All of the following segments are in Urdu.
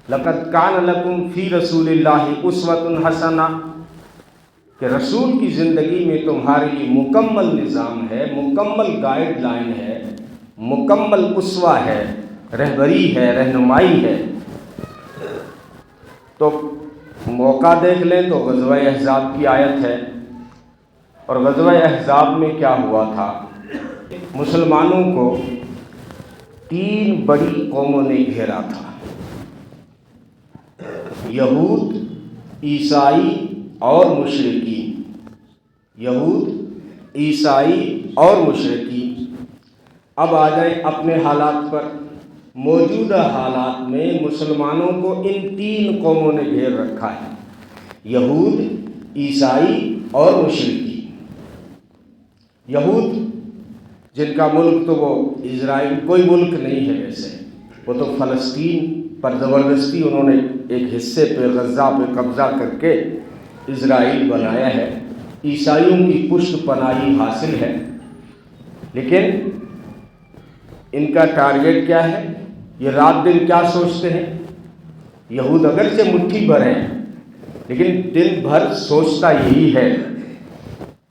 لقد کان لکم فی رسول اللہ اسوۃ حسنہ، کہ رسول کی زندگی میں تمہارے لیے مکمل نظام ہے، مکمل گائیڈ لائن ہے، مکمل اسوہ ہے، رہبری ہے، رہنمائی ہے۔ تو موقع دیکھ لیں تو غزوہ احزاب کی آیت ہے، اور غزوہ احزاب میں کیا ہوا تھا؟ مسلمانوں کو 3 بڑی قوموں نے گھیرا تھا، یہود، عیسائی اور مشرکین۔ یہود، عیسائی اور مشرکین۔ اب آ جائیں اپنے حالات پر۔ موجودہ حالات میں مسلمانوں کو ان 3 قوموں نے گھیر رکھا ہے، یہود، عیسائی اور مشرکین۔ یہود، جن کا ملک تو وہ اسرائیل کوئی ملک نہیں ہے، ویسے وہ تو فلسطین پر زبردستی انہوں نے ایک حصے پہ غزہ پہ قبضہ کر کے اسرائیل بنایا ہے۔ عیسائیوں کی پشت پناہی حاصل ہے، لیکن ان کا ٹارگیٹ کیا ہے؟ یہ رات دن کیا سوچتے ہیں؟ یہود اگرچہ مٹھی بھر ہیں، لیکن دن بھر سوچتا یہی ہے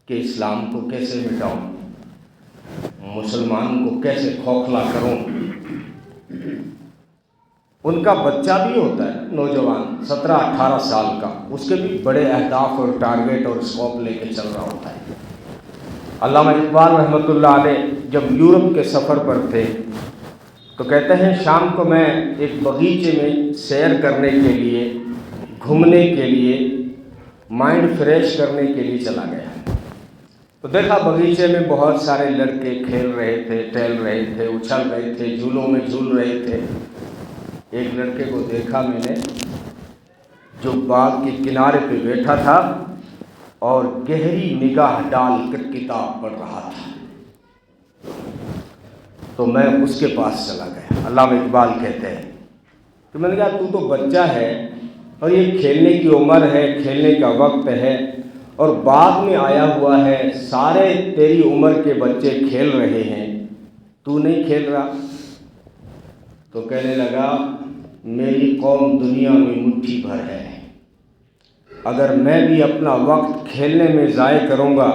کہ اسلام کو کیسے مٹاؤں، مسلمان کو کیسے کھوکھلا کروں۔ ان کا بچہ بھی ہوتا ہے نوجوان 17-18 سال کا، اس کے بھی بڑے اہداف اور ٹارگیٹ اور اسکوپ لے کے چل رہا ہوتا ہے۔ علامہ اقبال رحمۃ اللہ علیہ جب یورپ کے سفر پر تھے تو کہتے ہیں شام کو میں ایک باغیچے میں سیر کرنے کے لیے، گھومنے کے لیے، مائنڈ فریش کرنے کے لیے چلا گیا، تو دیکھا باغیچے میں بہت سارے لڑکے کھیل رہے تھے، ٹہل رہے تھے، اچھل رہے تھے، جھولوں میں جھول رہے تھے۔ ایک لڑکے کو دیکھا میں نے جو باغ کے کنارے پہ بیٹھا تھا اور گہری نگاہ ڈال کر کتاب پڑھ رہا تھا، تو میں اس کے پاس چلا گیا۔ علامہ اقبال کہتے ہیں کہ میں نے کہا تو تو بچہ ہے اور یہ کھیلنے کی عمر ہے، کھیلنے کا وقت ہے، اور باغ میں آیا ہوا ہے، سارے تیری عمر کے بچے کھیل رہے ہیں، تو نہیں کھیل رہا؟ تو کہنے لگا میری قوم دنیا میں مٹھی بھر ہے، اگر میں بھی اپنا وقت کھیلنے میں ضائع کروں گا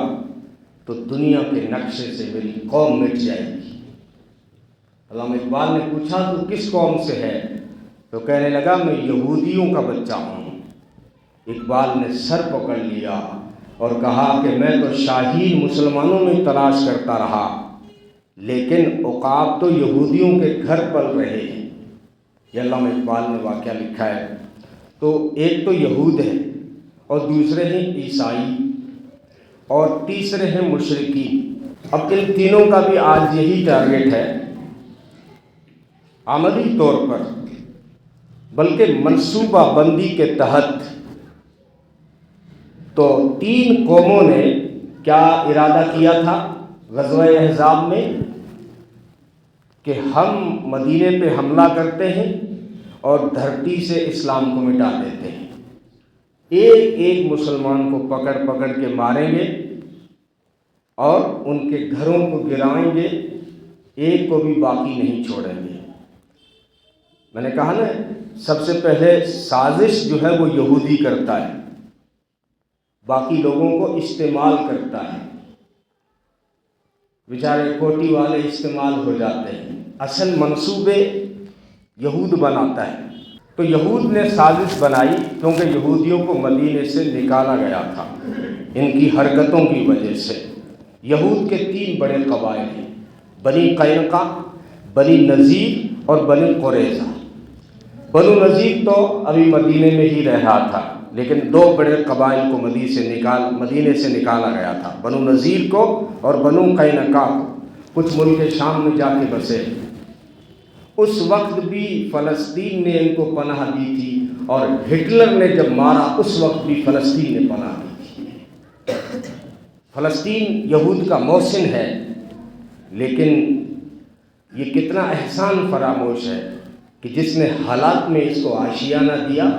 تو دنیا کے نقشے سے میری قوم مٹ جائے گی۔ علامہ اقبال نے پوچھا تو کس قوم سے ہے؟ تو کہنے لگا میں یہودیوں کا بچہ ہوں۔ اقبال نے سر پکڑ لیا اور کہا کہ میں تو شاہین مسلمانوں میں تلاش کرتا رہا، لیکن عقاب تو یہودیوں کے گھر پل رہے ہیں۔ یہ علامہ اقبال نے واقعہ لکھا ہے۔ تو ایک تو یہود ہے، اور دوسرے ہیں عیسائی، اور تیسرے ہیں مشرکین۔ اب ان تینوں کا بھی آج یہی ٹارگیٹ ہے، عملی طور پر بلکہ منصوبہ بندی کے تحت۔ تو 3 قوموں نے کیا ارادہ کیا تھا غزوہ احزاب میں؟ کہ ہم مدینے پہ حملہ کرتے ہیں اور دھرتی سے اسلام کو مٹا دیتے ہیں، ایک ایک مسلمان کو پکڑ پکڑ کے ماریں گے اور ان کے گھروں کو گرائیں گے، ایک کو بھی باقی نہیں چھوڑیں گے۔ میں نے کہا نا سب سے پہلے سازش جو ہے وہ یہودی کرتا ہے، باقی لوگوں کو استعمال کرتا ہے، بیچارے کوٹی والے استعمال ہو جاتے ہیں، اصل منصوبے یہود بناتا ہے۔ تو یہود نے سازش بنائی، کیونکہ یہودیوں کو مدینے سے نکالا گیا تھا ان کی حرکتوں کی وجہ سے۔ یہود کے 3 بڑے قبائل ہیں، بنی قینقاع، بنی نذیر اور بنی قریظہ۔ بنو نذیر تو ابھی مدینے میں ہی رہ رہا تھا، لیکن 2 بڑے قبائل کو مدینے سے نکالا گیا تھا، بنو نذیر کو اور بنو قینقاع کو۔ کچھ ملک شام میں جا کے بسے۔ اس وقت بھی فلسطین نے ان کو پناہ دی تھی، اور ہٹلر نے جب مارا اس وقت بھی فلسطین نے پناہ دی تھی۔ فلسطین یہود کا موسن ہے، لیکن یہ کتنا احسان فراموش ہے کہ جس نے حالات میں اس کو آشیانہ دیا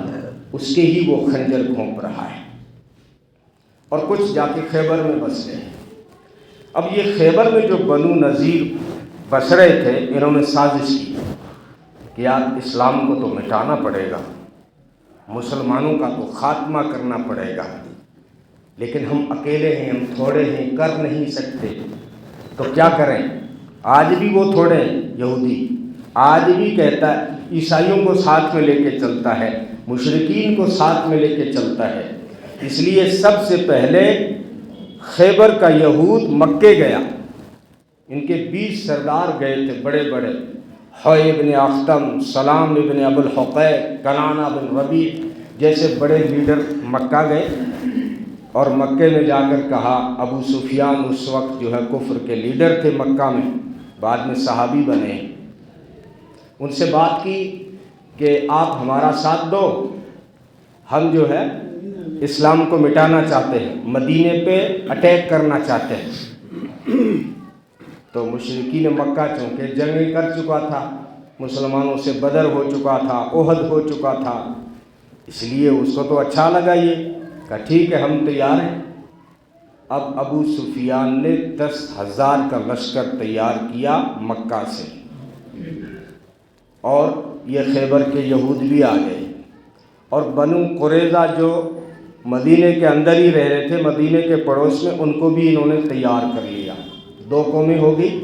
اس کے ہی وہ خنجر گھونپ رہا ہے۔ اور کچھ جا کے خیبر میں بس گئے۔ اب یہ خیبر میں جو بنو نذیر بس رہے تھے، انہوں نے سازش کی کہ یار اسلام کو تو مٹانا پڑے گا، مسلمانوں کا تو خاتمہ کرنا پڑے گا، لیکن ہم اکیلے ہیں، ہم تھوڑے ہیں، کر نہیں سکتے، تو کیا کریں؟ آج بھی وہ تھوڑے ہیں، یہودی آج بھی کہتا ہے، عیسائیوں کو ساتھ میں لے کے چلتا ہے، مشرکین کو ساتھ میں لے کے چلتا ہے۔ اس لیے سب سے پہلے خیبر کا یہود مکے گیا، ان کے 20 سردار گئے تھے بڑے بڑے، حوی ابن اخطم، سلام ابن ابو الحقیق، کنانہ بن ربیع جیسے بڑے لیڈر مکہ گئے، اور مکے میں جا کر کہا، ابو سفیان اس وقت جو ہے کفر کے لیڈر تھے مکہ میں، بعد میں صحابی بنے، ان سے بات کی کہ آپ ہمارا ساتھ دو، ہم جو ہے اسلام کو مٹانا چاہتے ہیں، مدینے پہ اٹیک کرنا چاہتے ہیں۔ تو مشرکین مکہ چونکہ جنگ کر چکا تھا، مسلمانوں سے بدر ہو چکا تھا، احد ہو چکا تھا، اس لیے اس کو تو اچھا لگا، یہ کہا ٹھیک ہے ہم تیار ہیں۔ اب ابو سفیان نے 10,000 کا لشکر تیار کیا مکہ سے، اور یہ خیبر کے یہود بھی آ گئے، اور بنو قریظہ جو مدینے کے اندر ہی رہ رہے تھے، مدینے کے پڑوس میں، ان کو بھی انہوں نے تیار کر لیا، 2 قومیں ہو گئی۔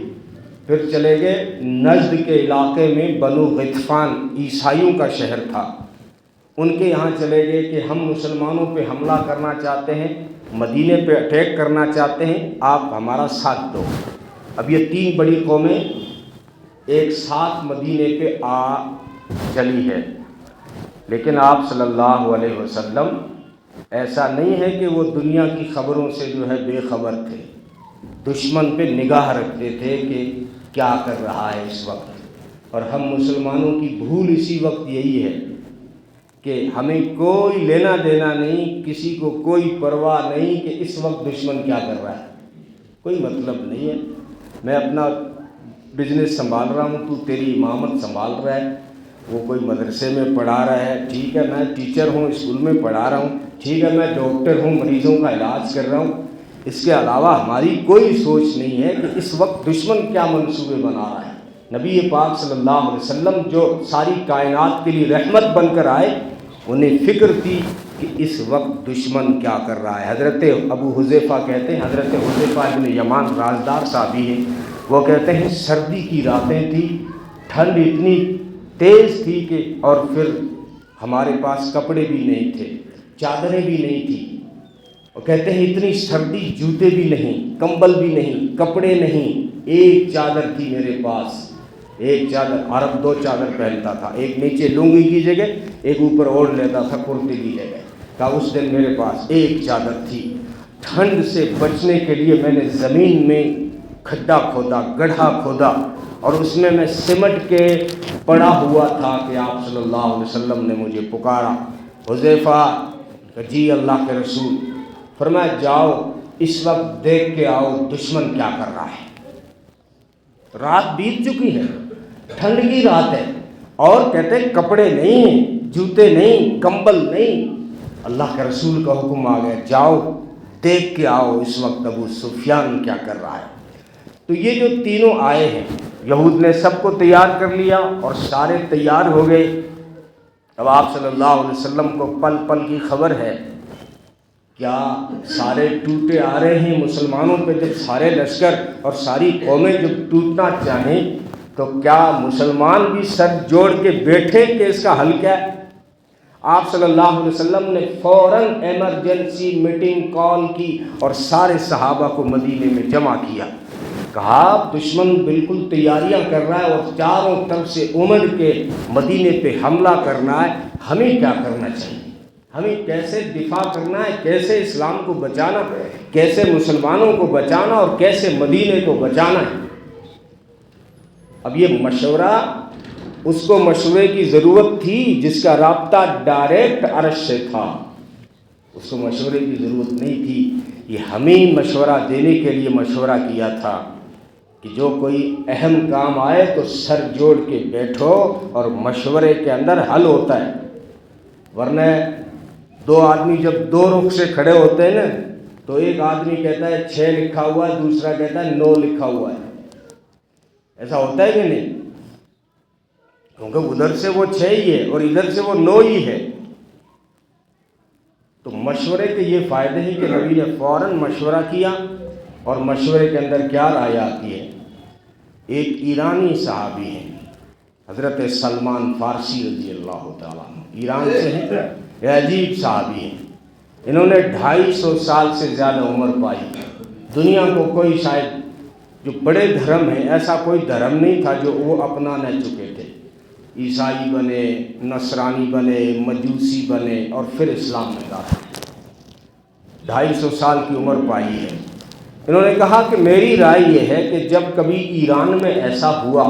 پھر چلے گئے نجد کے علاقے میں، بنو غطفان عیسائیوں کا شہر تھا، ان کے یہاں چلے گئے کہ ہم مسلمانوں پہ حملہ کرنا چاہتے ہیں، مدینے پہ اٹیک کرنا چاہتے ہیں، آپ ہمارا ساتھ دو۔ اب یہ 3 بڑی قومیں ایک ساتھ مدینے پہ آ چلی ہے، لیکن آپ صلی اللہ علیہ وسلم ایسا نہیں ہے کہ وہ دنیا کی خبروں سے جو ہے بے خبر تھے، دشمن پہ نگاہ رکھتے تھے کہ کیا کر رہا ہے اس وقت۔ اور ہم مسلمانوں کی بھول اسی وقت یہی ہے کہ ہمیں کوئی لینا دینا نہیں، کسی کو کوئی پرواہ نہیں کہ اس وقت دشمن کیا کر رہا ہے، کوئی مطلب نہیں ہے، میں اپنا بزنس سنبھال رہا ہوں، تو تیری امامت سنبھال رہا ہے، وہ کوئی مدرسے میں پڑھا رہا ہے، ٹھیک ہے میں ٹیچر ہوں، اسکول میں پڑھا رہا ہوں، ٹھیک ہے میں ڈاکٹر ہوں، مریضوں کا علاج کر رہا ہوں، اس کے علاوہ ہماری کوئی سوچ نہیں ہے کہ اس وقت دشمن کیا منصوبے بنا رہا ہے۔ نبی پاک صلی اللہ علیہ وسلم جو ساری کائنات کے لیے رحمت بن کر آئے، انہیں فکر تھی کہ اس وقت دشمن کیا کر رہا ہے۔ حضرت ابو حذیفہ کہتے ہیں، حضرت حذیفہ ابن یمان رازدار صحابی ہیں، وہ کہتے ہیں سردی کی راتیں تھی، ٹھنڈ اتنی تیز تھی کہ، اور پھر ہمارے پاس کپڑے بھی نہیں تھے، چادریں بھی نہیں تھیں، وہ کہتے ہیں اتنی سردی، جوتے بھی نہیں، کمبل بھی نہیں، کپڑے نہیں، ایک چادر تھی میرے پاس، ایک چادر، عرب 2 چادر پہنتا تھا، ایک نیچے لنگی کی جگہ، ایک اوپر اوڑھ لیتا تھا کرتے کی جگہ، کہا اس دن میرے پاس ایک چادر تھی، ٹھنڈ سے بچنے کے لیے میں نے زمین میں کھڈا کھودا، گڑھا کھودا، اور اس میں میں سمٹ کے پڑا ہوا تھا کہ آپ صلی اللہ علیہ وسلم نے مجھے پکارا۔ حذیفہ جی اللہ کے رسول، فرمایا جاؤ اس وقت دیکھ کے آؤ دشمن کیا کر رہا ہے۔ رات بیت چکی ہے، ٹھنڈ کی رات ہے، اور کہتے ہیں کپڑے نہیں، جوتے نہیں، کمبل نہیں، اللہ کے رسول کا حکم آ گیا جاؤ دیکھ کے آؤ اس وقت ابو سفیان کیا کر رہا ہے۔ تو یہ جو تینوں آئے ہیں، یہود نے سب کو تیار کر لیا اور سارے تیار ہو گئے۔ اب آپ صلی اللہ علیہ وسلم کو پل پل کی خبر ہے، کیا سارے ٹوٹے آ رہے ہیں مسلمانوں پہ، جب سارے لشکر اور ساری قومیں جب ٹوٹنا چاہیں تو کیا مسلمان بھی سر جوڑ کے بیٹھے کہ اس کا حل کیا ہے؟ آپ صلی اللہ علیہ وسلم نے فوراً ایمرجنسی میٹنگ کال کی اور سارے صحابہ کو مدینے میں جمع کیا، کہا دشمن بالکل تیاریاں کر رہا ہے اور چاروں طرف سے امڑ کے مدینے پہ حملہ کرنا ہے، ہمیں کیا کرنا چاہیے، ہمیں کیسے دفاع کرنا ہے، کیسے اسلام کو بچانا، کیسے مسلمانوں کو بچانا اور کیسے مدینے کو بچانا ہے۔ اب یہ مشورہ، اس کو مشورے کی ضرورت تھی جس کا رابطہ ڈائریکٹ عرش سے تھا، اس کو مشورے کی ضرورت نہیں تھی، یہ ہمیں مشورہ دینے کے لیے مشورہ کیا تھا کہ جو کوئی اہم کام آئے تو سر جوڑ کے بیٹھو اور مشورے کے اندر حل ہوتا ہے، ورنہ 2 آدمی جب 2 رخ سے کھڑے ہوتے ہیں نا تو ایک آدمی کہتا ہے 6 لکھا ہوا ہے، دوسرا کہتا ہے 9 لکھا ہوا ہے، ایسا ہوتا ہے کہ نہیں؟ کیونکہ ادھر سے وہ 6 ہی ہے اور ادھر سے وہ 9 ہی ہے۔ تو مشورے کے یہ فائدے ہیں کہ نبی نے فوراً مشورہ کیا، اور مشورے کے اندر کیا رائے آتی ہے۔ ایک ایرانی صحابی ہیں حضرت سلمان فارسی رضی اللہ تعالیٰ عنہ، ایران سے ہیں، یہ عجیب صحابی ہیں۔ انہوں نے 250 سال سے زیادہ عمر پائی۔ دنیا کو کوئی شاید جو بڑے دھرم ہیں، ایسا کوئی دھرم نہیں تھا جو وہ اپنا نہ چکے تھے۔ عیسائی بنے، نصرانی بنے، مجوسی بنے، اور پھر اسلام میں داخل۔ 250 سال کی عمر پائی ہے۔ انہوں نے کہا کہ میری رائے یہ ہے کہ جب کبھی ایران میں ایسا ہوا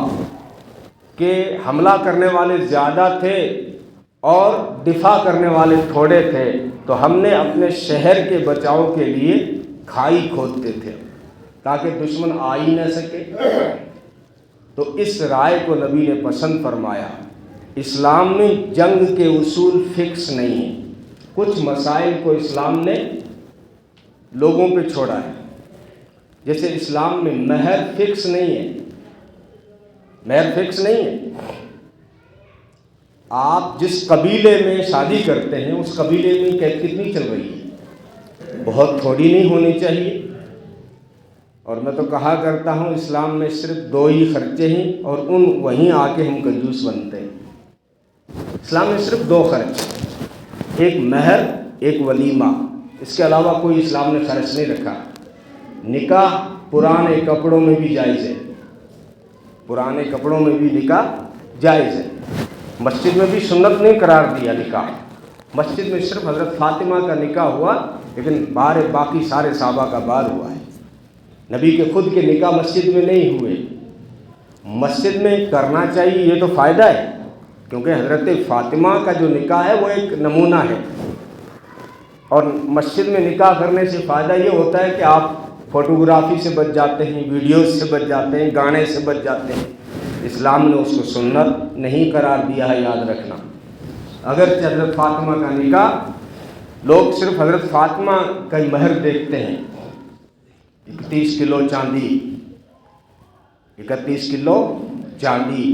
کہ حملہ کرنے والے زیادہ تھے اور دفاع کرنے والے تھوڑے تھے، تو ہم نے اپنے شہر کے بچاؤ کے لیے کھائی کھودتے تھے تاکہ دشمن آ ہی نہ سکے۔ تو اس رائے کو نبی نے پسند فرمایا۔ اسلام میں جنگ کے اصول فکس نہیں ہیں، کچھ مسائل کو اسلام نے لوگوں پہ چھوڑا ہے۔ جیسے اسلام میں مہر فکس نہیں ہے، مہر فکس نہیں ہے۔ آپ جس قبیلے میں شادی کرتے ہیں اس قبیلے میں کتنی چل رہی ہے، بہت تھوڑی نہیں ہونی چاہیے۔ اور میں تو کہا کرتا ہوں اسلام میں صرف 2 ہی خرچے ہیں، اور وہیں آ کے ہم کنجوس بنتے ہیں۔ اسلام میں صرف 2 خرچ، ایک مہر، ایک ولیمہ، اس کے علاوہ کوئی اسلام نے خرچ نہیں رکھا۔ نکاح پرانے کپڑوں میں بھی جائز ہے، پرانے کپڑوں میں بھی نکاح جائز ہے۔ مسجد میں بھی سنت نہیں قرار دیا نکاح، مسجد میں صرف حضرت فاطمہ کا نکاح ہوا، لیکن باقی سارے صحابہ کا بار ہوا ہے۔ نبی کے خود کے نکاح مسجد میں نہیں ہوئے۔ مسجد میں کرنا چاہیے، یہ تو فائدہ ہے، کیونکہ حضرت فاطمہ کا جو نکاح ہے وہ ایک نمونہ ہے۔ اور مسجد میں نکاح کرنے سے فائدہ یہ ہوتا ہے کہ آپ فوٹوگرافی سے بچ جاتے ہیں، ویڈیوز سے بچ جاتے ہیں، گانے سے بچ جاتے ہیں۔ اسلام نے اس کو سنت نہیں قرار دیا ہے، یاد رکھنا۔ اگرچہ حضرت فاطمہ کا نکاح لوگ صرف حضرت فاطمہ کا ہی مہر دیکھتے ہیں، 31 کلو چاندی، 31 کلو چاندی،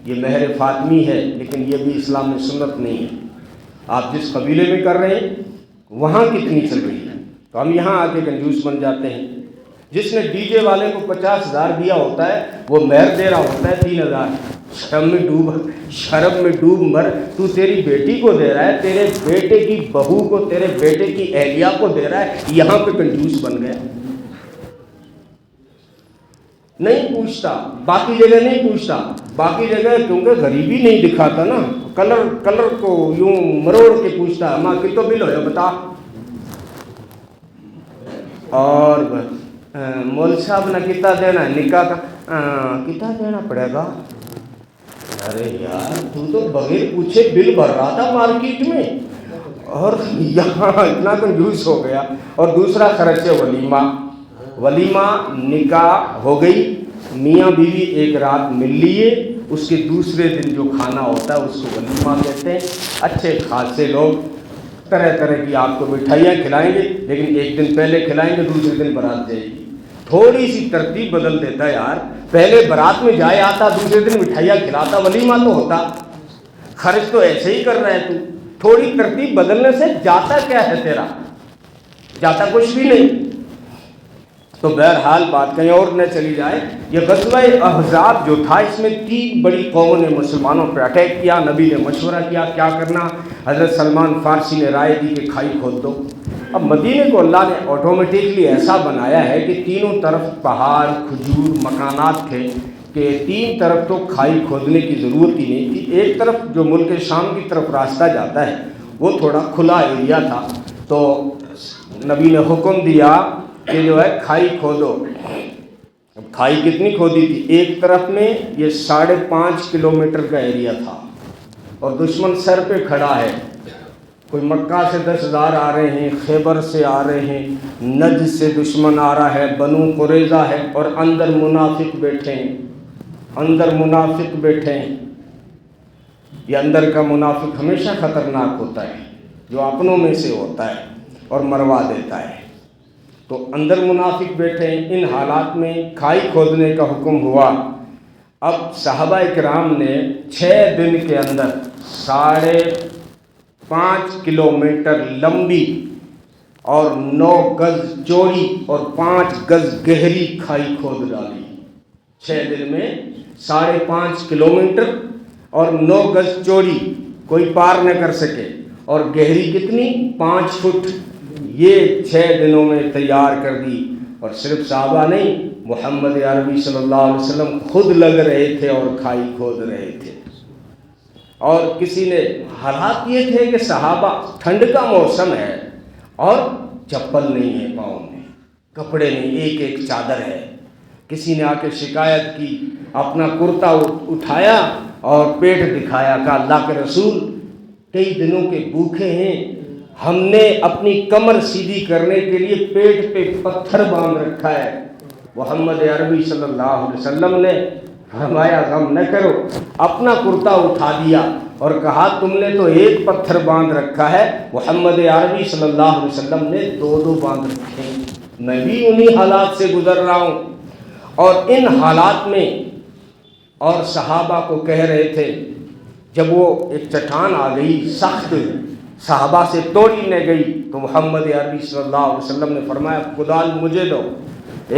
یہ مہر فاطمی ہے، لیکن یہ بھی اسلام میں سنت نہیں ہے۔ آپ جس قبیلے میں کر رہے ہیں وہاں کتنی چل رہی ہے، تو ہم یہاں آ کے کنجوس بن جاتے ہیں۔ جس نے ڈی جے والے کو 50,000 دیا ہوتا ہے وہ مہر دے رہا ہوتا ہے 3,000۔ شرم میں ڈوب مر، تو تیری بیٹی کو دے رہا ہے، تیرے بیٹے کی بہو کو، تیرے بیٹے کی اہلیہ کو دے رہا ہے، یہاں پہ کنجوس بن گیا۔ نہیں پوچھتا، باقی جگہ نہیں پوچھتا، باقی جگہ کیونکہ غریبی نہیں دکھاتا نا، کلر کو یوں مروڑ کے پوچھتا، ماں کتوں بل ہو بتا، اور مول صاحب نے کتنا دینا ہے نکاح کا، کتنا دینا پڑے گا۔ ارے یار تو بغیر پوچھے بل بھر رہا تھا مارکیٹ میں، اور یہاں اتنا کنجوس ہو گیا۔ اور دوسرا خرچ ہے ولیمہ۔ ولیمہ نکاح ہو گئی، میاں بیوی ایک رات مل لیے، اس کے دوسرے دن جو کھانا ہوتا ہے اس کو ولیمہ کہتے ہیں۔ اچھے خاصے لوگ طرح طرح کی آپ کو مٹھائیاں کھلائیں گے، لیکن ایک دن پہلے کھلائیں گے، دوسرے دن برات جائے گی۔ تھوڑی سی ترتیب بدل دیتا ہے یار، پہلے برات میں جائے آتا، دوسرے دن مٹھائیاں کھلاتا، ولیمہ تو ہوتا۔ خرچ تو ایسے ہی کر رہا ہے تو، تھوڑی ترتیب بدلنے سے جاتا کیا ہے تیرا؟ جاتا کچھ بھی نہیں۔ تو بہرحال بات کہیں اور نہ چلی جائے، یہ غزوہ احزاب جو تھا اس میں 3 بڑی قوموں نے مسلمانوں پہ اٹیک کیا۔ نبی نے مشورہ کیا کیا کرنا، حضرت سلمان فارسی نے رائے دی کہ کھائی کھود دو۔ اب مدینے کو اللہ نے آٹومیٹکلی ایسا بنایا ہے کہ تینوں طرف پہاڑ، کھجور، مکانات تھے کہ 3 طرف تو کھائی کھودنے کی ضرورت ہی نہیں تھی۔ ایک طرف جو ملک شام کی طرف راستہ جاتا ہے وہ تھوڑا کھلا ایریا تھا، تو نبی نے حکم دیا کہ جو ہے کھائی کھودو۔ اب کھائی کتنی کھودی تھی؟ ایک طرف میں یہ 5.5 کلومیٹر کا ایریا تھا، اور دشمن سر پہ کھڑا ہے۔ کوئی مکہ سے 10,000 آ رہے ہیں، خیبر سے آ رہے ہیں، نجد سے دشمن آ رہا ہے، بنو قریظہ ہے، اور اندر منافق بیٹھے ہیں، اندر منافق بیٹھے ہیں۔ یہ اندر کا منافق ہمیشہ خطرناک ہوتا ہے، جو اپنوں میں سے ہوتا ہے اور مروا دیتا ہے۔ تو اندر منافق بیٹھے ہیں۔ ان حالات میں کھائی کھودنے کا حکم ہوا۔ اب صحابہ کرام نے 6 دن کے اندر 5.5 کلومیٹر لمبی اور 9 گز چوڑی اور 5 گز گہری کھائی کھود ڈالی۔ 6 دن میں 5.5 کلومیٹر اور 9 گز چوڑی کوئی پار نہ کر سکے، اور گہری کتنی؟ 5 فٹ۔ یہ 6 دنوں میں تیار کر دی۔ اور صرف صحابہ نہیں، محمد عربی صلی اللہ علیہ وسلم خود لگ رہے تھے اور کھائی کھود رہے تھے۔ اور کسی نے حالات یہ تھے کہ صحابہ، ٹھنڈ کا موسم ہے اور چپل نہیں ہے پاؤں میں، کپڑے نہیں، ایک چادر ہے۔ کسی نے آ کے شکایت کی، اپنا کرتا اٹھایا اور پیٹ دکھایا، کہا اللہ کے رسول کئی دنوں کے بھوکے ہیں، ہم نے اپنی کمر سیدھی کرنے کے لیے پیٹ پہ پتھر باندھ رکھا ہے۔ محمد عربی صلی اللہ علیہ وسلم نے فرمایا غم نہ کرو، اپنا کرتا اٹھا دیا اور کہا تم نے تو ایک پتھر باندھ رکھا ہے، محمد عربی صلی اللہ علیہ وسلم نے 2 باندھ رکھے ہیں۔ میں بھی انہی حالات سے گزر رہا ہوں۔ اور ان حالات میں اور صحابہ کو کہہ رہے تھے، جب وہ ایک چٹان آ گئی سخت، صحابہ سے توڑی نہ گئی، تو محمد عربی صلی اللہ علیہ وسلم نے فرمایا کدال مجھے دو۔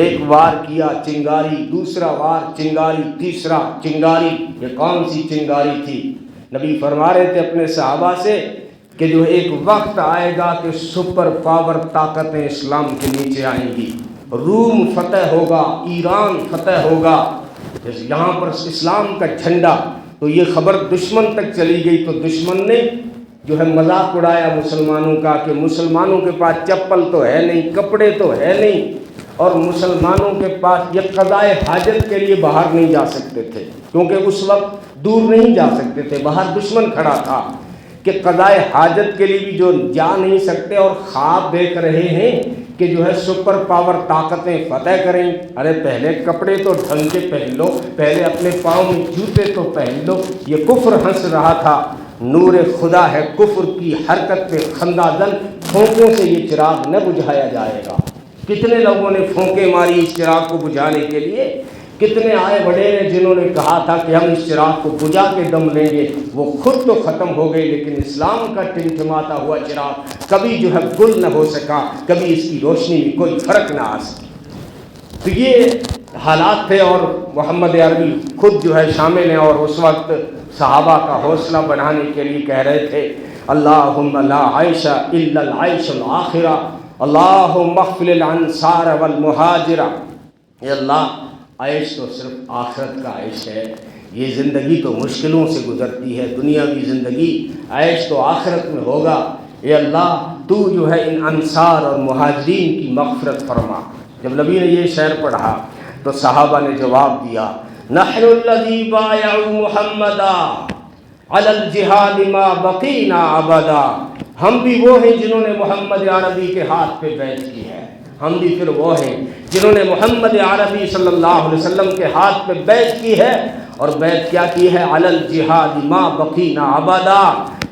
ایک وار کیا چنگاری، دوسرا وار چنگاری، تیسرا چنگاری۔ یہ کون سی چنگاری تھی؟ نبی فرما رہے تھے اپنے صحابہ سے کہ جو ایک وقت آئے گا کہ سپر پاور طاقتیں اسلام کے نیچے آئیں گی، روم فتح ہوگا، ایران فتح ہوگا۔ یہاں پر اسلام کا جھنڈا، تو یہ خبر دشمن تک چلی گئی، تو دشمن نے جو ہے مذاق اڑایا مسلمانوں کا کہ مسلمانوں کے پاس چپل تو ہے نہیں، کپڑے تو ہے نہیں، اور مسلمانوں کے پاس یہ قضائے حاجت کے لیے باہر نہیں جا سکتے تھے، کیونکہ اس وقت دور نہیں جا سکتے تھے، باہر دشمن کھڑا تھا کہ قضائے حاجت کے لیے بھی جو جا نہیں سکتے اور خواب دیکھ رہے ہیں کہ جو ہے سپر پاور طاقتیں فتح کریں۔ ارے پہلے کپڑے تو ڈھنگ کے پہن لو، پہلے اپنے پاؤں میں جوتے تو پہن لو۔ یہ کفر ہنس رہا تھا، نور خدا ہے کفر کی حرکت پہ خندہ زن، پھونکوں سے یہ چراغ نہ بجھایا جائے گا۔ کتنے لوگوں نے پھونکے ماری اس چراغ کو بجھانے کے لیے، کتنے آئے بڑے نے جنہوں نے کہا تھا کہ ہم اس چراغ کو بجھا کے دم لیں گے، وہ خود تو ختم ہو گئے، لیکن اسلام کا ٹمٹماتا ہوا چراغ کبھی جو ہے گل نہ ہو سکا، کبھی اس کی روشنی میں کوئی فرق نہ آ سکا۔ تو یہ حالات تھے، اور محمد عربی خود جو ہے شامل ہیں، اور اس وقت صحابہ کا حوصلہ بڑھانے کے لیے کہہ رہے تھے اللہم لا عیش الا العیش الاخرہ، اللہم اغفر للانصار والمہاجرہ۔ اے اللہ، عیش تو صرف آخرت کا عیش ہے، یہ زندگی تو مشکلوں سے گزرتی ہے، دنیاوی زندگی، عیش تو آخرت میں ہوگا۔ اے اللہ تو جو ہے ان انصار اور مہاجرین کی مغفرت فرما۔ جب نبی نے یہ شعر پڑھا تو صحابہ نے جواب دیا نحن الذی بایعوا محمدا علی الجہاد ما بقینا ابدا۔ ہم بھی وہ ہیں جنہوں نے محمد عربی کے ہاتھ پہ بیعت کی ہے، ہم بھی پھر وہ ہیں جنہوں نے محمد عربی صلی اللہ علیہ وسلم کے ہاتھ پہ بیعت کی ہے، اور بیعت کیا کی ہے؟ علی الجہاد ما بقینا ابدا،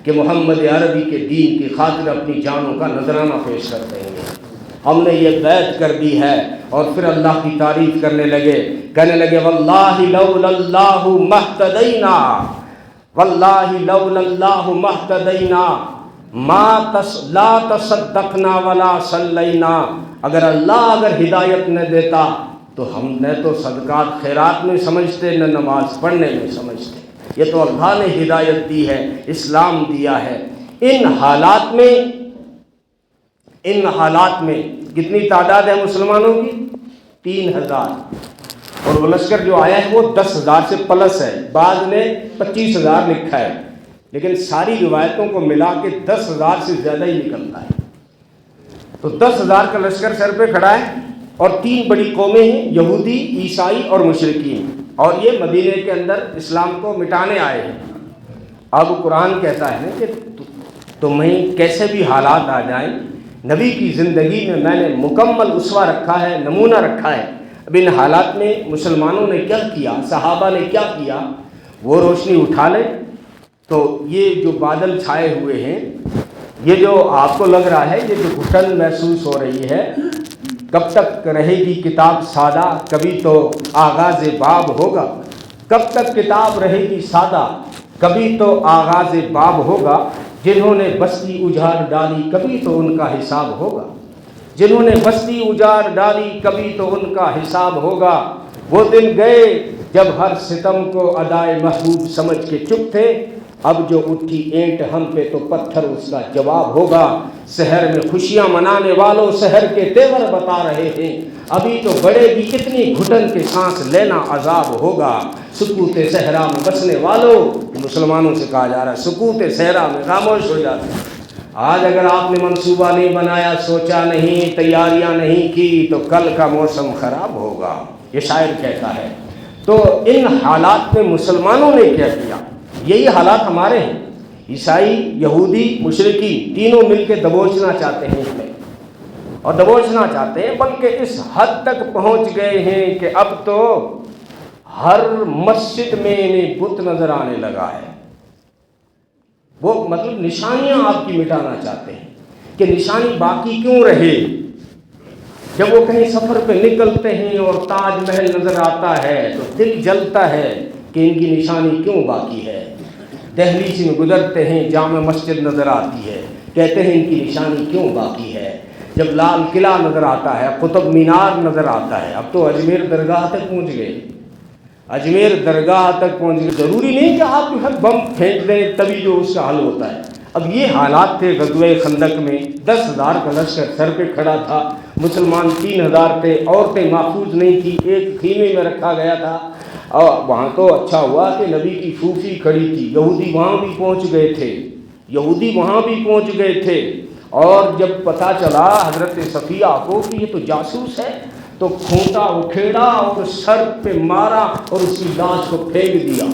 کہ محمد عربی کے دین کی خاطر اپنی جانوں کا نذرانہ پیش کرتے ہیں۔ ہم نے یہ بیعت کر دی ہے، اور پھر اللہ کی تعریف کرنے لگے، کہنے لگے واللہ لولا اللہ مہتدینا، واللہ لولا اللہ مہتدینا لا تصدقنا ولا صلینا۔ اگر ہدایت نہ دیتا تو ہم نہ تو صدقات خیرات میں سمجھتے، نہ نماز پڑھنے میں سمجھتے۔ یہ تو اللہ نے ہدایت دی ہے، اسلام دیا ہے۔ ان حالات میں کتنی تعداد ہے مسلمانوں کی؟ 3000، اور وہ لشکر جو آیا ہے وہ 10,000 سے پلس ہے، بعض نے 25,000 لکھا ہے، لیکن ساری روایتوں کو ملا کے 10,000 سے زیادہ ہی نکلتا ہے۔ تو 10,000 کا لشکر سر پہ کھڑا ہے، اور 3 بڑی قومیں ہیں، یہودی، عیسائی اور مشرکین، اور یہ مدینے کے اندر اسلام کو مٹانے آئے ہیں۔ اب قرآن کہتا ہے کہ تمہیں کیسے بھی حالات آ جائیں، نبی کی زندگی میں نے مکمل اسوہ رکھا ہے، نمونہ رکھا ہے۔ اب ان حالات میں مسلمانوں نے کیا کیا، صحابہ نے کیا کیا، وہ روشنی اٹھا لیں۔ تو یہ جو بادل چھائے ہوئے ہیں، یہ جو آپ کو لگ رہا ہے، یہ جو گھٹن محسوس ہو رہی ہے، کب تک رہے گی کتاب سادہ؟ کبھی تو آغاز باب ہوگا۔ کب تک کتاب رہے گی سادہ، کبھی تو آغاز باب ہوگا، جنہوں نے بستی اجاڑ ڈالی کبھی تو ان کا حساب ہوگا، جنہوں نے بستی اجاڑ ڈالی کبھی تو ان کا حساب ہوگا۔ وہ دن گئے جب ہر ستم کو ادائے محبوب سمجھ کے چپ تھے، اب جو اٹھی اینٹ ہم پہ تو پتھر اس کا جواب ہوگا۔ شہر میں خوشیاں منانے والوں شہر کے تیور بتا رہے ہیں، ابھی تو بڑھے گی کتنی گھٹن کے سانس لینا عذاب ہوگا۔ سکوت صحرا میں بسنے والوں، مسلمانوں سے کہا جا رہا ہے سکوت صحرا میں خاموش ہو جاتے ہیں۔ آج اگر آپ نے منصوبہ نہیں بنایا، سوچا نہیں، تیاریاں نہیں کی تو کل کا موسم خراب ہوگا، یہ شاعر کہتا ہے۔ تو ان حالات میں مسلمانوں نے کیا کیا؟ یہی حالات ہمارے ہیں۔ عیسائی، یہودی، مشرکی تینوں مل کے دبوچنا چاہتے ہیں اس میں، اور دبوچنا چاہتے ہیں، بلکہ اس حد تک پہنچ گئے ہیں کہ اب تو ہر مسجد میں انہیں بت نظر آنے لگا ہے۔ وہ مطلب نشانیاں آپ کی مٹانا چاہتے ہیں کہ نشانی باقی کیوں رہے۔ جب وہ کہیں سفر پہ نکلتے ہیں اور تاج محل نظر آتا ہے تو دل جلتا ہے کہ ان کی نشانی کیوں باقی ہے۔ دہلی سے گزرتے ہیں، جامع مسجد نظر آتی ہے، کہتے ہیں ان کی نشانی کیوں باقی ہے۔ جب لال قلعہ نظر آتا ہے، قطب مینار نظر آتا ہے، اب تو اجمیر درگاہ تک پہنچ گئے، اجمیر درگاہ تک پہنچ گئے۔ ضروری نہیں کہ آپ جو ہے بم پھینک دیں تبھی جو اس کا حل ہوتا ہے۔ اب یہ حالات تھے غزوہ خندق میں، 10,000 کا لشکر سر پہ کھڑا تھا، مسلمان 3,000 تھے، عورتیں محفوظ نہیں تھی، ایک خیمے میں رکھا گیا تھا۔ اور وہاں تو اچھا ہوا کہ نبی کی پھوپھی کھڑی تھی، یہودی وہاں بھی پہنچ گئے تھے، یہودی وہاں بھی پہنچ گئے تھے۔ اور جب پتہ چلا حضرت صفیہ کو کہ یہ تو جاسوس ہے، تو کھونٹا اکھیڑا اور سر پہ مارا اور اس کی لاش کو پھینک دیا۔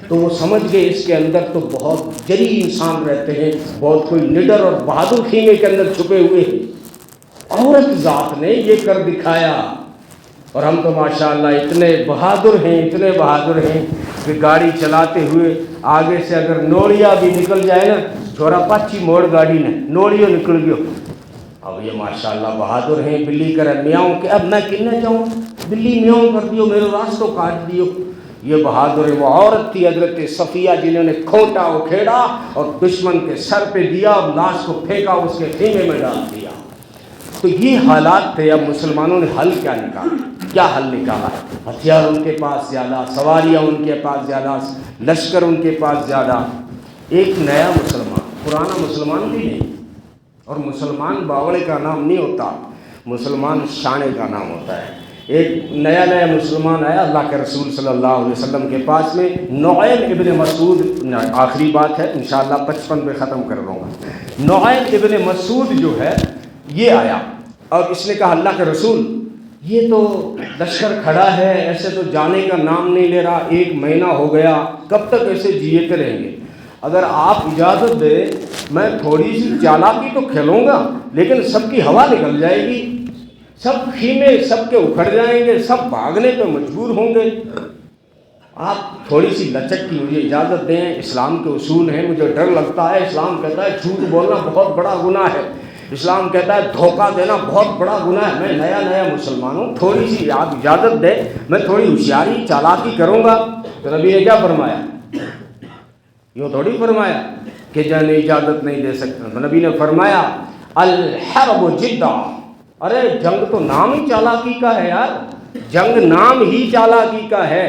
تو وہ سمجھ گئے اس کے اندر تو بہت جری انسان رہتے ہیں، بہت کوئی نڈر اور بہادر خیمے کے اندر چھپے ہوئے ہیں۔ عورت ذات نے یہ کر دکھایا، اور ہم تو ماشاءاللہ اتنے بہادر ہیں، اتنے بہادر ہیں کہ گاڑی چلاتے ہوئے آگے سے اگر نوڑیا بھی نکل جائے نا، چھوڑا پاچی موڑ گاڑی نے نوڑیو نکل گیا۔ اب یہ ماشاءاللہ بہادر ہیں، بلی کرے میاؤں کہ اب میں کنے جاؤں، بلی میاؤں کر دیو، میرے راستوں کاٹ دیو۔ یہ بہادر ہے۔ وہ عورت تھی حضرت صفیہ جنہوں نے کھوٹا اکھیڑا اور دشمن کے سر پہ دیا اور لاش کو پھینکا، اس کے خیمے میں ڈال دیا۔ تو یہ حالات تھے۔ اب مسلمانوں نے حل کیا نکالا؟ کیا حل نکالا؟ ہتھیار ان کے پاس زیادہ، سواریاں ان کے پاس زیادہ، لشکر ان کے پاس زیادہ۔ ایک نیا مسلمان، پرانا مسلمان بھی نہیں، اور مسلمان باوڑے کا نام نہیں ہوتا، مسلمان شانے کا نام ہوتا ہے۔ ایک نیا مسلمان آیا اللہ کے رسول صلی اللہ علیہ وسلم کے پاس میں، نعیم ابن مسعود، آخری بات ہے انشاءاللہ 55 پہ ختم کر دوں گا۔ نعیم ابن مسعود جو ہے یہ آیا اور اس نے کہا اللہ کے رسول یہ تو لشکر کھڑا ہے، ایسے تو جانے کا نام نہیں لے رہا، 1 مہینہ ہو گیا، کب تک ایسے جیتے رہیں گے؟ اگر آپ اجازت دیں میں تھوڑی سی چالاکی تو کھیلوں گا، لیکن سب کی ہوا نکل جائے گی، سب خیمے سب کے اکھڑ جائیں گے، سب بھاگنے پہ مجبور ہوں گے۔ آپ تھوڑی سی لچک کی مجھے اجازت دیں، اسلام کے اصول ہیں، مجھے ڈر لگتا ہے۔ اسلام کہتا ہے جھوٹ بولنا بہت بڑا گناہ ہے، اسلام کہتا ہے دھوکہ دینا بہت بڑا گناہ ہے۔ میں نیا مسلمان ہوں، تھوڑی سی آپ اجازت دیں، میں تھوڑی ہوشیاری چالاکی کروں گا۔ تو نبی نے کیا فرمایا؟ یوں تھوڑی فرمایا کہ جان اجازت نہیں دے سکتا۔ نبی نے فرمایا الحرب جدہ، ارے جنگ تو نام ہی چالاکی کا ہے یار، جنگ نام ہی چالاکی کا ہے۔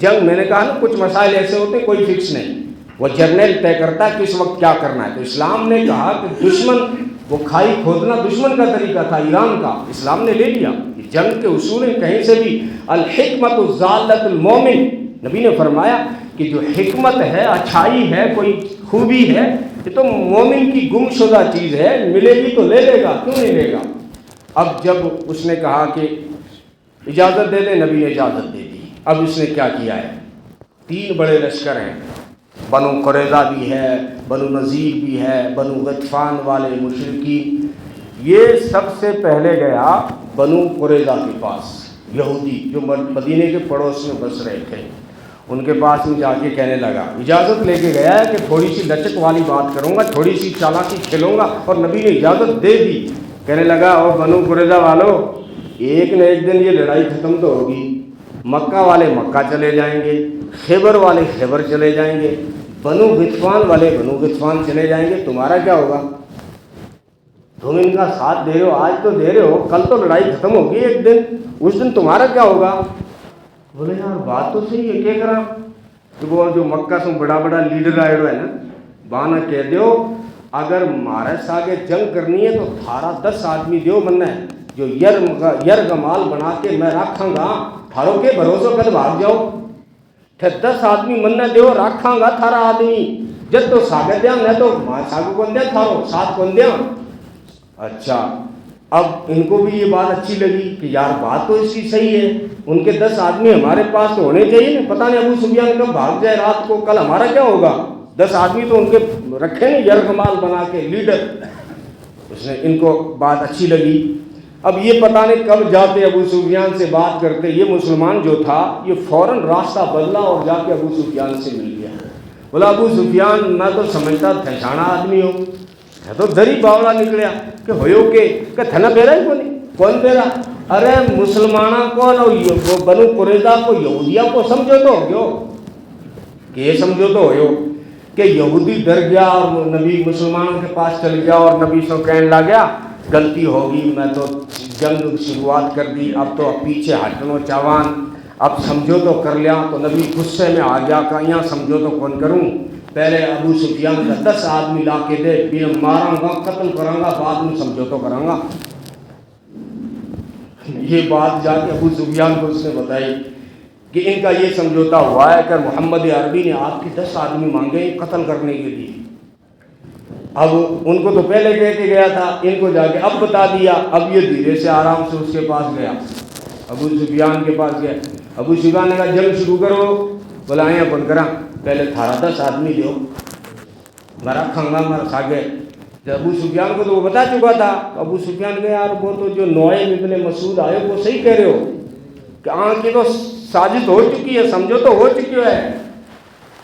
جنگ میں نے کہا نا کچھ مسائل ایسے ہوتے کوئی فکس نہیں، وہ جرنیل طے کرتا ہے کس وقت کیا کرنا ہے۔ تو اسلام نے کہا کہ دشمن، وہ کھائی کھودنا دشمن کا طریقہ تھا ایران کا، اسلام نے لے لیا۔ جنگ کے اصول ہیں، کہیں سے بھی الحکمت ضالۃ المومن، نبی نے فرمایا کہ جو حکمت ہے، اچھائی ہے، کوئی خوبی ہے، یہ تو مومن کی گم شدہ چیز ہے، ملے گی تو لے لے گا، کیوں نہیں لے گا۔ اب جب اس نے کہا کہ اجازت دے دے، نبی نے اجازت دے دی۔ اب اس نے کیا کیا ہے؟ 3 بڑے لشکر ہیں، بنو قریظہ بھی ہے، بنو نذیر بھی ہے، بنو غطفان والے مشرکین۔ یہ سب سے پہلے گیا بنو قریظہ کے پاس، یہودی جو مدینے کے پڑوس میں بس رہے تھے، ان کے پاس میں جا کے کہنے لگا، اجازت لے کے گیا ہے کہ تھوڑی سی لچک والی بات کروں گا، تھوڑی سی چالاکی کھیلوں گا، اور نبی نے اجازت دے دی۔ کہنے لگا اور بنو قریظہ والو، ایک نہ ایک دن یہ لڑائی ختم تو ہوگی، مکہ والے مکہ چلے جائیں گے، خیبر والے خیبر چلے جائیں گے، بنو غطفان والے بنو غطفان چلے جائیں گے، تمہارا کیا ہوگا؟ تم ان کا ساتھ دے رہے ہو، آج تو دے رہے ہو، کل تو لڑائی ختم ہوگی ایک دن، اس دن تمہارا کیا ہوگا؟ بولے یار بات تو صحیح ہے، کیا کرا؟ تو وہ جو مکہ سے بڑا بڑا لیڈر آئے ہوئے ہے نا، بانا کہہ دیو اگر مارے ساگے جنگ کرنی ہے تو تھارا 10 آدمی دیو من ہے جو یرغ مال بنا کے میں رکھاں گا، تھارو کے بھروسوں کل بھاگ جاؤ، 10 آدمی من دیو رکھاں گا تھارا آدمی، جب تو ساگے دیا نہ تو ساگو کون دیا تھارو ساتھ کون دیا۔ اچھا اب ان کو بھی یہ بات اچھی لگی کہ یار بات تو اس کی صحیح ہے، ان کے 10 آدمی ہمارے پاس تو ہونے چاہیے نا، پتہ نہیں ابو سفیان کب بھاگ جائے رات کو، کل ہمارا کیا ہوگا؟ 10 آدمی تو ان کے رکھے نا یرغمال بنا کے لیڈر۔ اس نے ان کو بات اچھی لگی۔ اب یہ پتہ نہیں کب جاتے ابو سفیان سے بات کرتے، یہ مسلمان جو تھا یہ فوراً راستہ بدلا اور جا کے ابو سفیان سے مل گیا۔ بولا ابو سفیان میں تو سمجھتا تھشانا آدمی ہو، ہے تو دری باولا نکلیا کہ ہوئیو کہ تھنا پیرا ہی کون پیرا؟ ارے مسلمانہ کو نہ بنو قریظہ کو یہودیہ کو سمجھو تو ہو کہ یہ سمجھو تو ہو کہ یہودی ڈر گیا اور نبی مسلمانوں کے پاس چل گیا اور نبی سے کہنے لگا غلطی ہوگی، میں تو جنگ شروعات کر دی، اب تو پیچھے ہٹنو چاوان، اب سمجھو تو کر لیا، تو نبی غصے میں آ گیا کہ یہاں سمجھو تو کون کروں، پہلے ابو سفیان کا 10 آدمی لا کے دے، پھر ماراں گا قتل کراں گا، بعد میں سمجھو تو کراں گا۔ یہ بات جا کے ابو سفیان کو اس نے بتائی کہ ان کا یہ سمجھوتا ہوا ہے کہ محمد عربی نے آپ کی 10 آدمی مانگے قتل کرنے کے لیے۔ اب ان کو تو پہلے کہہ کے گیا تھا، ان کو جا کے اب بتا دیا، اب یہ دھیرے سے آرام سے اس کے پاس گیا، ابو سفیان کے پاس گیا۔ ابو سفیان نے کہا جنگ شروع کرو، بلائیں اپن کرا، پہلے تھارا 10 آدمی دیو، میں رکھاں گا میں ساگے۔ ابو سفیان کو تو وہ بتا چکا تھا، ابو سفیان نے یار وہ تو جو نعیم ابن مسعود آئے وہ صحیح کہہ رہے ہو کہ آنکھ کی تو سازش ہو چکی ہے، سمجھو تو ہو چکی ہے۔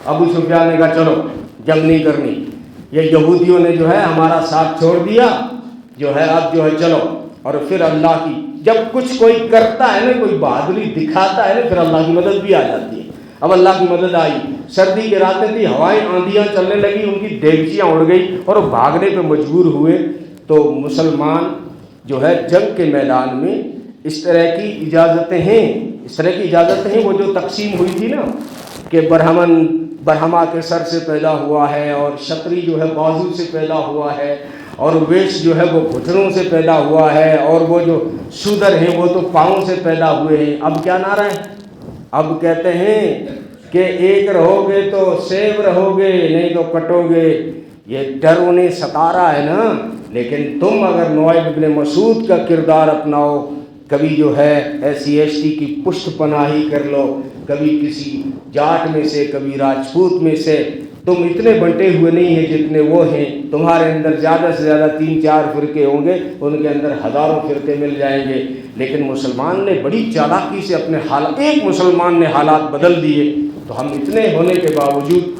ابو سفیان نے کہا چلو جنگ نہیں کرنی، یہ یہودیوں نے جو ہے ہمارا ساتھ چھوڑ دیا، جو ہے اب جو ہے چلو، اور پھر اللہ کی جب کچھ کوئی کرتا ہے نا، کوئی بہادری دکھاتا ہے نا، پھر اللہ کی مدد بھی آ جاتی ہے۔ اب اللہ کی مدد آئی، سردی کی راتیں تھی، ہوائیں آندیاں چلنے لگی، ان کی دیگچیاں اڑ گئی اور وہ بھاگنے پہ مجبور ہوئے۔ تو مسلمان جو ہے جنگ کے میدان میں اس طرح کی اجازتیں ہیں، وہ جو تقسیم ہوئی تھی نا کہ برہما کے سر سے پیدا ہوا ہے، اور شتری جو ہے بازو سے پیدا ہوا ہے، اور ویش جو ہے وہ گھٹنوں سے پیدا ہوا ہے، اور وہ جو شودر ہیں وہ تو پاؤں سے پیدا ہوئے ہیں۔ اب کیا نعرہ ہے؟ اب کہتے ہیں کہ ایک رہو گے تو سیب رہو گے، نہیں تو کٹو گے۔ یہ ڈر انہیں ستا رہا ہے نا، لیکن تم اگر نعیم ابن مسعود کا کردار اپناؤ، کبھی جو ہے ایسی ایس ٹی کی پشت پناہی کر لو، کبھی کسی جاٹ میں سے، کبھی راجپوت میں سے، تم اتنے بنٹے ہوئے نہیں ہیں جتنے وہ ہیں، تمہارے اندر زیادہ سے زیادہ 3-4 فرقے ہوں گے، ان کے اندر ہزاروں فرقے مل جائیں گے۔ لیکن مسلمان نے بڑی چالاکی سے ایک مسلمان نے حالات بدل دیے، تو ہم اتنے ہونے کے باوجود